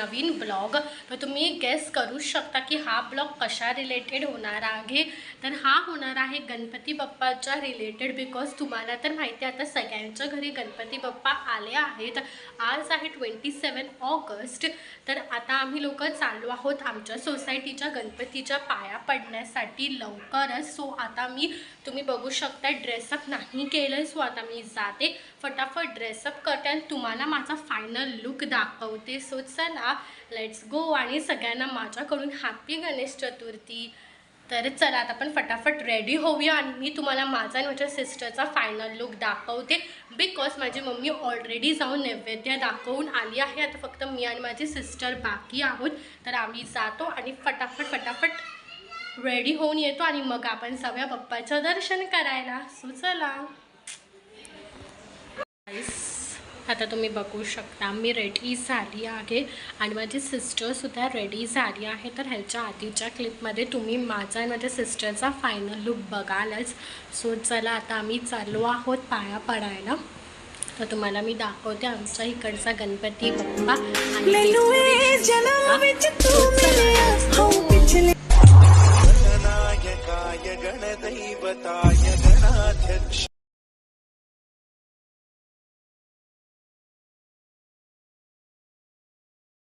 नवीन blog. तर तुम्ही guess करू शकता की हा ब्लॉग कशा रिलेटेड होणार आहे। तर हा होणार आहे गणपती बाप्पाच्या रिलेटेड, बिकॉज तुम्हाला तर माहिती आहे आता सगळ्यांच्या घरी गणपती बाप्पा आले आहेत। आज आहे 27 ऑगस्ट। तर आता आम्ही लोक चाललो आहोत आमच्या सोसायटीच्या गणपतीच्या पाया पडण्यासाठी लवकरच। सो आता तुम्ही बघू शकता ड्रेसअप नाही केलं, सो आता मी जाते फटाफट ड्रेसअप करते आणि तुम्हाला माझा फायनल लुक दाखवते। सो चला लेट्स गो आणि सगळ्यांना माझ्याकडून हॅपी गणेश चतुर्थी। तर चला आता आपण फटाफट रेडी होऊया आणि मी तुम्हाला माझा आणि माझ्या सिस्टरचा फायनल लुक दाखवते, बिकॉज माझी मम्मी ऑलरेडी जाऊन नैवेद्य दाखवून आली आहे। आता फक्त मी आणि माझी सिस्टर बाकी आहोत। तर आम्ही जातो आणि फटाफट रेडी होऊन येतो आणि मग आपण सगळ्या बाप्पाचं दर्शन करायला। सो चला आता तुम्ही बघू शकता मी रेडी झाली आहे आणि माझी सिस्टरसुद्धा रेडी झाली आहे। तर ह्याच्या आधीच्या क्लिपमध्ये तुम्ही माझा आणि माझ्या सिस्टरचा फायनल लुक बघालच। सो चला आता आम्ही चाललो आहोत पाया पडायला। तर तुम्हाला मी दाखवते आमच्या इकडचा गणपती बाप्पा आणि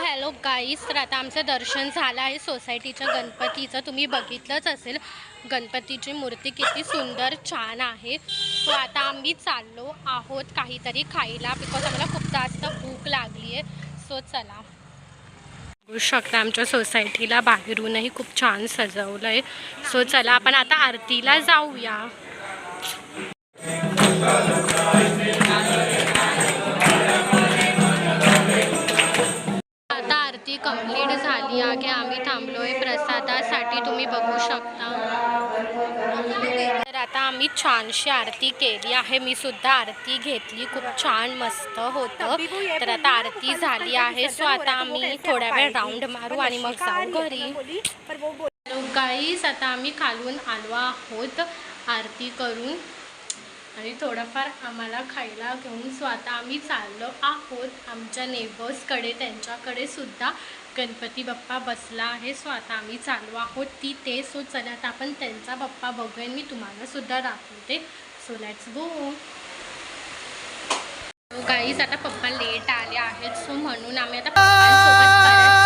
हॅलो गाईस, तर आता आमचं दर्शन झालं आहे सोसायटीच्या गणपतीचं। तुम्ही बघितलंच असेल गणपतीची मूर्ती किती सुंदर छान आहे। सो आता आम्ही चाललो आहोत काहीतरी खायला, बिकॉज आम्हाला खूप जास्त भूक लागली आहे। सो चला बघू शकता आमच्या सोसायटीला बाहेरूनही खूप छान सजवलं आहे। सो चला आपण आता आरतीला जाऊया। आता आरती कंप्लीट झाली आहे, आम्ही थांबलोय प्रसादासाठी, तुम्ही बघू शकता। तर आता आम्ही छानशी आरती केली आहे, मी सुद्धा आरती घेतली, खूप छान मस्त होतं। तर आता आरती झाली आहे। सो आता आम्ही थोड्या वेळ राऊंड मारू आणि मग जाऊ घरी। गाईस आता आम्ही खालून आलो आहोत आरती करून आणि थोडंफार आम्हाला खायला घेऊन। सो आता आम्ही चाललो आहोत आमच्या नेबर्सकडे, त्यांच्याकडे सुद्धा गणपती बाप्पा बसला आहे। सो आता आम्ही चाललो आहोत तिथे। सो चला आता आपण त्यांचा बाप्पा बघूया, मी तुम्हाला सुद्धा दाखवते। So let's go. गाईस आता पप्पा लेट आले आहेत, सो म्हणून आम्ही आता पप्पांसोबत परत